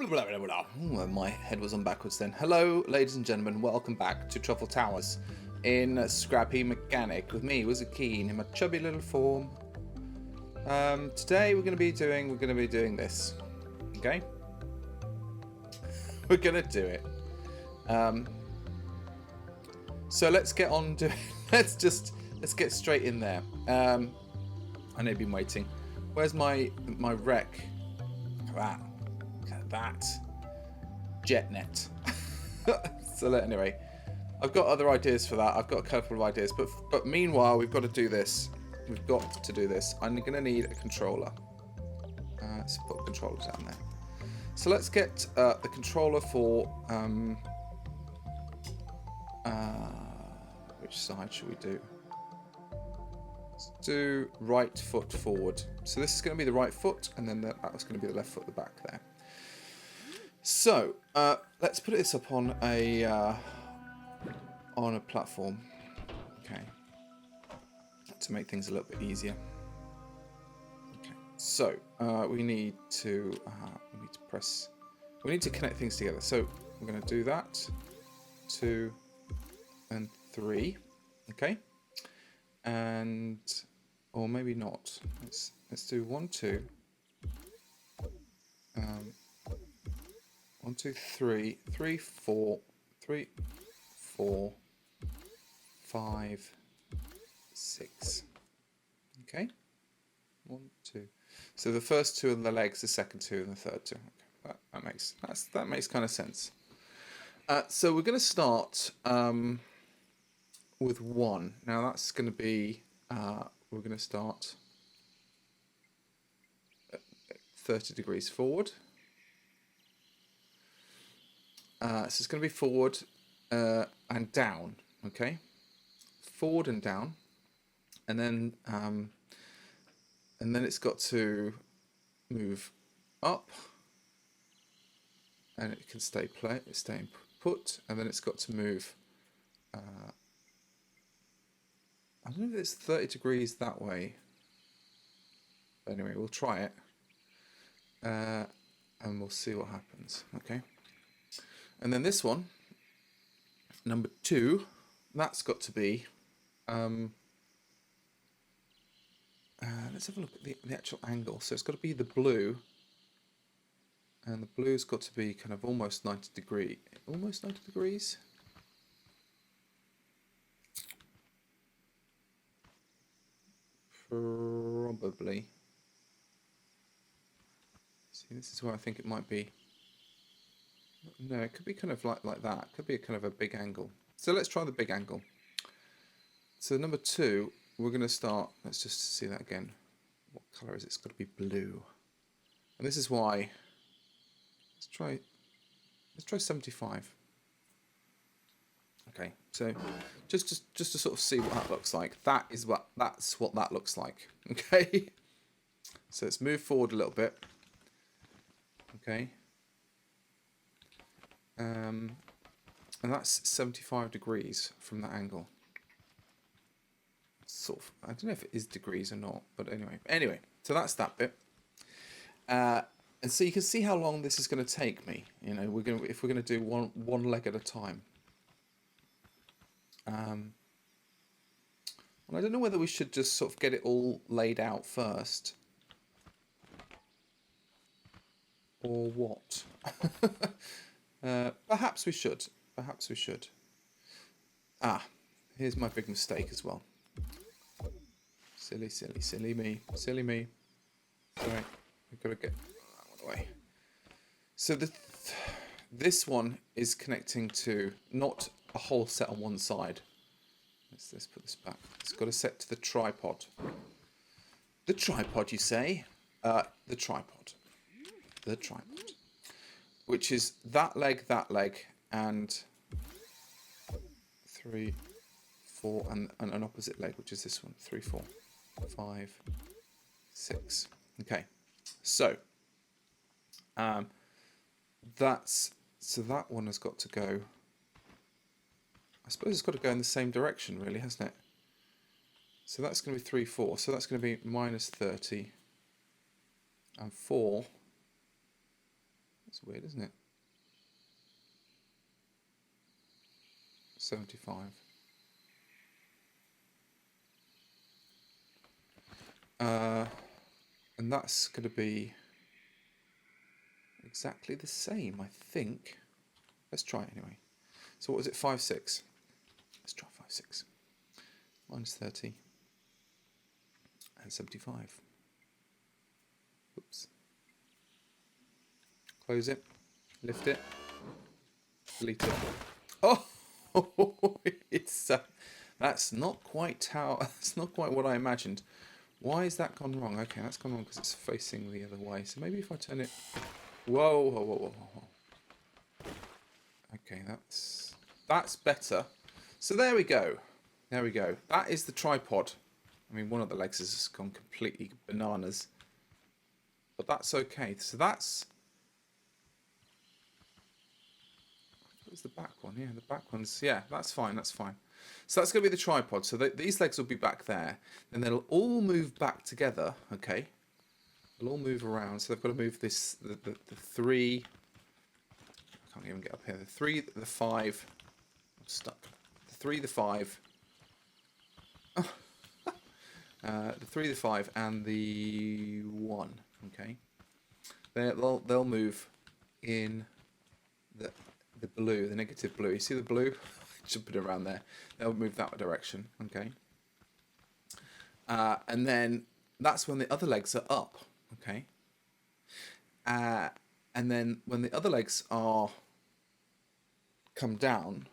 Ooh, my head was on backwards then. Hello, ladies and gentlemen. Welcome back to Truffle Towers in Scrappy Mechanic with me, Wizard Keen, in my chubby little form. Today we're going to be doing this. Okay, we're going to do it. So let's get on to let's get straight in there. I know you've been waiting. Where's my wreck? Look at that. JetNet. So anyway, I've got other ideas for that. I've got a couple of ideas, but meanwhile we've got to do this. We've got to do this. I'm going to need a controller. Let's put a controller down there. So let's get the controller for which side should we do? Let's do right foot forward. So this is going to be the right foot, and then that's going to be the left foot at the back there. So let's put this up on a platform, okay, to make things a little bit easier. Okay, so we need to connect things together. So we're going to do that, 2 and 3, okay, and or maybe not. Let's do 1, 2. 1, 2, 3, 3, 4, 3, 4, 5, 6. Okay, 1, 2. So the first 2 are the legs, the second 2 and the third 2. Okay. That makes kind of sense. So we're going to start with 1. Now that's going to be we're going to start at 30 degrees forward. So it's going to be forward and down, okay? Forward and down, and then it's got to move up, and it can stay put, and then it's got to move. I don't know if it's 30 degrees that way. But anyway, we'll try it, and we'll see what happens. Okay. And then this one, number 2, that's got to be, let's have a look at the actual angle. So it's got to be the blue, and the blue's got to be kind of almost 90 degrees. Probably. See, this is where I think it might be. No, it could be kind of like that. It could be a kind of a big angle. So let's try the big angle. So number 2, we're going to start. Let's just see that again. What colour is it? It's got to be blue. And this is why. Let's try 75. Okay. So just to sort of see what that looks like. That's what that looks like. Okay. So let's move forward a little bit. Okay. And that's 75 degrees from that angle. Sort of, I don't know if it is degrees or not, but anyway, so that's that bit. And so you can see how long this is going to take me. You know, if we're going to do one leg at a time. And I don't know whether we should just sort of get it all laid out first, or what. Perhaps we should. Here's my big mistake as well. Silly me. Sorry, we've got to get that one away. So this one is connecting to not a whole set on one side. Let's put this back. It's got to set to the tripod. The tripod, you say? The tripod. Which is that leg, and 3, 4, and an opposite leg, which is this one. 3, 4, 5, 6. Okay, so that one has got to go. I suppose it's got to go in the same direction, really, hasn't it? So that's going to be 3, 4. So that's going to be minus 30, and 4. It's weird, isn't it? 75. And that's going to be exactly the same, I think. Let's try it anyway. So what was it? 5, 6. Let's try 5, 6. Minus 30 and 75. Oops. Close it. Lift it. Delete it. Oh, it's that's not quite how. That's not quite what I imagined. Why has that gone wrong? Okay, that's gone wrong because it's facing the other way. So maybe if I turn it. Whoa, whoa, whoa, whoa, whoa. Okay, that's better. So there we go. There we go. That is the tripod. I mean, one of the legs has gone completely bananas, but that's okay. So that's. What's the back one? Yeah, the back one's. Yeah, that's fine. That's fine. So that's going to be the tripod. So these legs will be back there. Then they'll all move back together. Okay. They'll all move around. So they've got to move this. The 3. I can't even get up here. The 3, the 5. I'm stuck. The 3, the 5. The 3, the 5, and the 1. Okay. They'll move in the blue, the negative blue. You see the blue? Should put it around there. They'll move that direction. Okay. And then that's when the other legs are up. Okay. And then when the other legs are come down,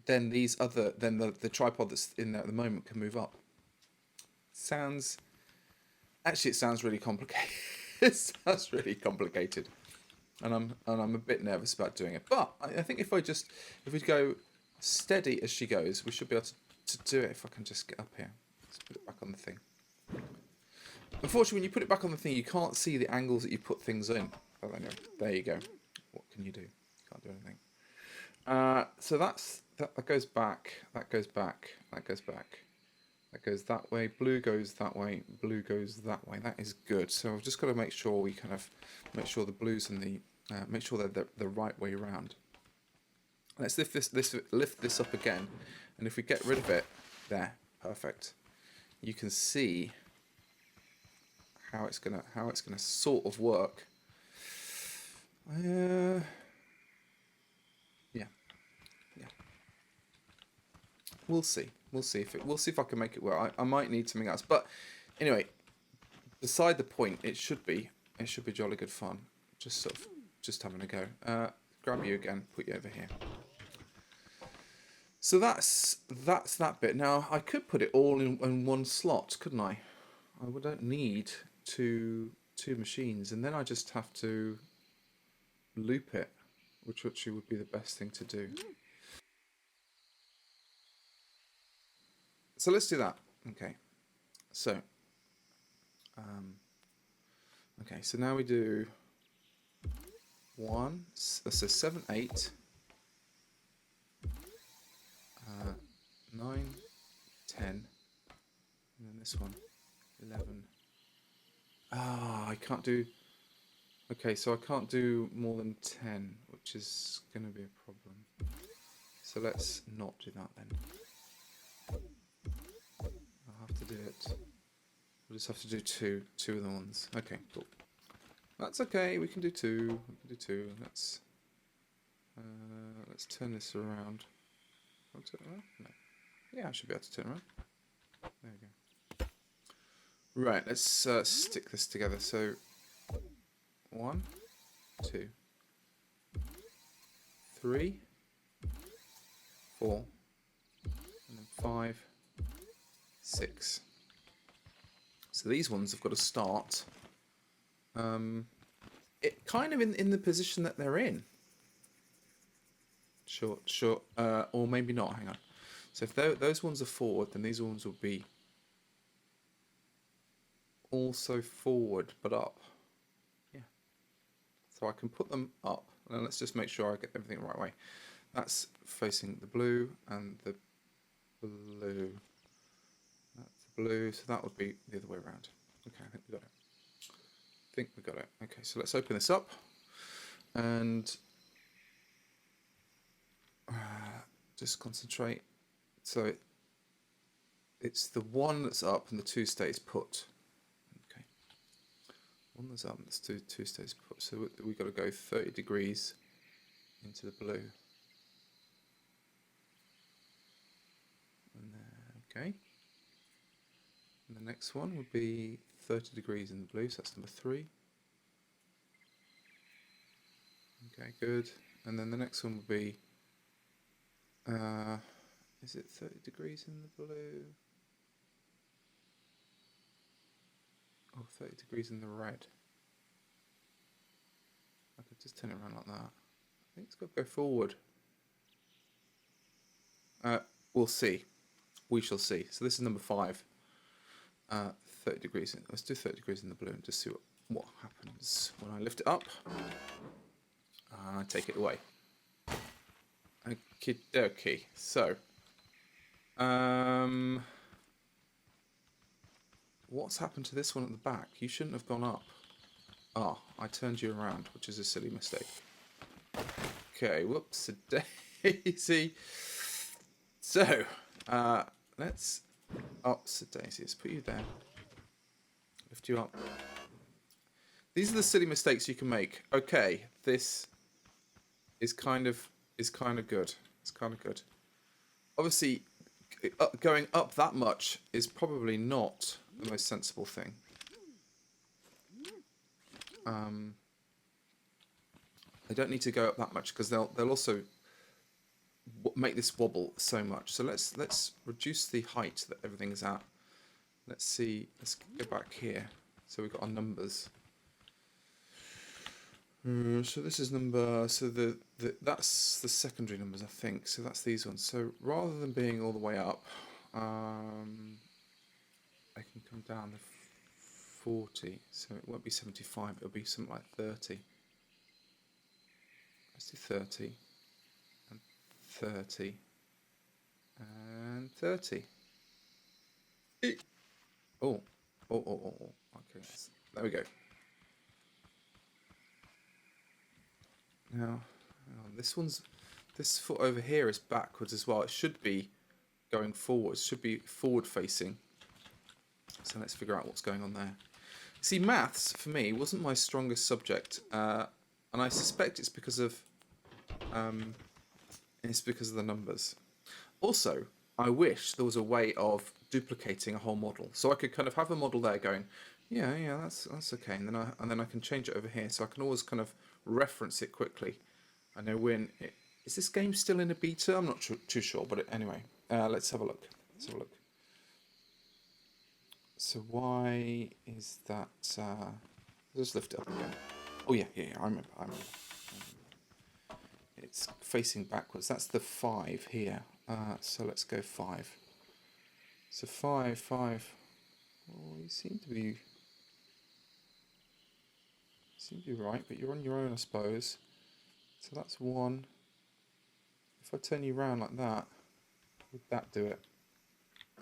then the tripod that's in there at the moment can move up. Actually it sounds really complicated. It sounds really complicated, and I'm a bit nervous about doing it. But I think if we go steady as she goes, we should be able to do it. If I can just get up here, let's put it back on the thing. Unfortunately, when you put it back on the thing, you can't see the angles that you put things in. Oh, anyway, there you go. What can you do? Can't do anything. So that goes back. That goes back. That goes back. That goes that way. Blue goes that way. Blue goes that way. That is good. So I've just got to make sure we kind of make sure the blues and the make sure they're the right way around. Let's lift this up again, and if we get rid of it, there, perfect. You can see how it's gonna sort of work. Yeah. We'll see. We'll see if I can make it work. I might need something else, but anyway, beside the point, it should be jolly good fun. Just having a go. Grab you again. Put you over here. So that's that bit. Now I could put it all in one slot, couldn't I? I don't need two machines, and then I just have to loop it, which actually would be the best thing to do. So let's do that. Okay. So, okay. So now we do 1. So 7, 8, 9, 10, and then this one, 11. Ah, I can't do. Okay, so I can't do more than 10, which is going to be a problem. So let's not do that then. I'll have to do it. We'll just have to do two of the ones. Okay, cool. That's okay. We can do 2. We can do 2. Let's turn this around. Can I turn it around? No. Yeah, I should be able to turn it around. There we go. Right, let's stick this together. So 1, 2, 3, 4, and then 5, 6. So these ones have got to start it kind of in the position that they're in. Sure, or maybe not. Hang on. So if those ones are forward, then these ones will be also forward, but up. Yeah. So I can put them up, and let's just make sure I get everything the right way. That's facing the blue and the blue. That's the blue, so that would be the other way around. Okay, I think we got it. Okay, so let's open this up. and just concentrate. So it's the one that's up and the two stays put. Okay, one that's up and the two stays put. So we've got to go 30 degrees into the blue. And okay. And the next one would be 30 degrees in the blue, so that's number 3. Okay, good. And then the next one would be, is it 30 degrees in the blue? Oh, 30 degrees in the red. I could just turn it around like that. I think it's got to go forward. We'll see. We shall see. So this is number 5. 30 degrees. Let's do 30 degrees in the blue and just see what happens when I lift it up. And I take it away. Okie dokie. So, what's happened to this one at the back? You shouldn't have gone up. Ah, I turned you around, which is a silly mistake. Okay, whoops, a daisy. So, let's daisy. Let's put you there. Lift you up. These are the silly mistakes you can make. Okay, this is kind of good. It's kind of good. Obviously, going up that much is probably not the most sensible thing. They don't need to go up that much because they'll also make this wobble so much. So let's reduce the height that everything's at. Let's see. Let's go back here. So we've got our numbers. So this is number. So that's the secondary numbers, I think. So that's these ones. So rather than being all the way up, I can come down to 40. So it won't be 75. It'll be something like 30. Let's do 30 and 30 and 30. Oh. Okay, there we go. Now, this foot over here is backwards as well. It should be going forwards. Should be forward facing. So let's figure out what's going on there. See, maths for me wasn't my strongest subject, and I suspect it's because of the numbers. Also, I wish there was a way of duplicating a whole model, so I could kind of have a model there going, yeah, that's okay, and then I can change it over here, so I can always kind of reference it quickly. I know when is this game still in a beta? I'm not too sure, but anyway, let's have a look. So why is that? Let's lift it up again. Oh yeah, I remember. It's facing backwards. That's the 5 here. So let's go 5. So 5. Oh, you seem to be right, but you're on your own, I suppose. So that's 1. If I turn you around like that, would that do it?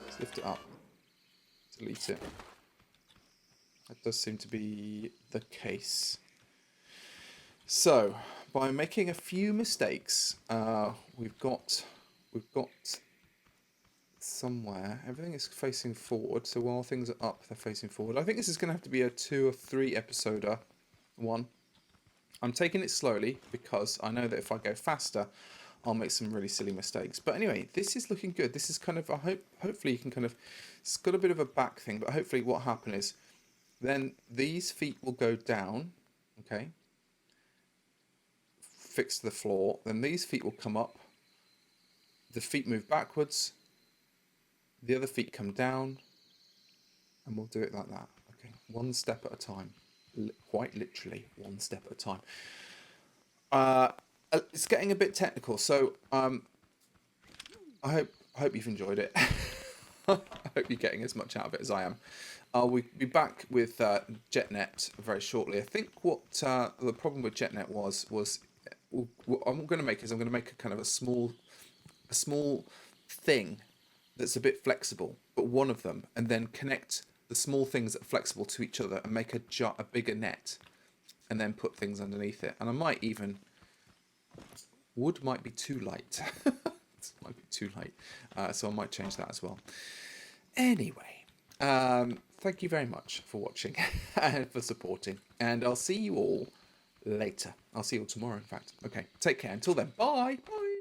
Let's lift it up. Delete it. That does seem to be the case. So, by making a few mistakes, we've got somewhere. Everything is facing forward. So while things are up, they're facing forward. I think this is going to have to be a 2 or 3 episoder one. I'm taking it slowly because I know that if I go faster, I'll make some really silly mistakes. But anyway, this is looking good. This is kind of, hopefully you can kind of, it's got a bit of a back thing, but hopefully what happened is then these feet will go down, okay, fixed to the floor. Then these feet will come up. The feet move backwards. The other feet come down. And we'll do it like that. Okay, one step at a time. Quite literally, one step at a time. It's getting a bit technical, so I hope you've enjoyed it. I hope you're getting as much out of it as I am. We'll be back with JetNet very shortly. I think what the problem with JetNet was what I'm going to make is I'm going to make a kind of a small thing that's a bit flexible, but one of them, and then connect the small things that are flexible to each other and make a bigger net. and then put things underneath it. And I might even... Wood might be too light. It might be too light. So I might change that as well. Anyway, thank you very much for watching and for supporting. And I'll see you all later. I'll see you all tomorrow, in fact. Okay, take care. Until then, bye. Bye.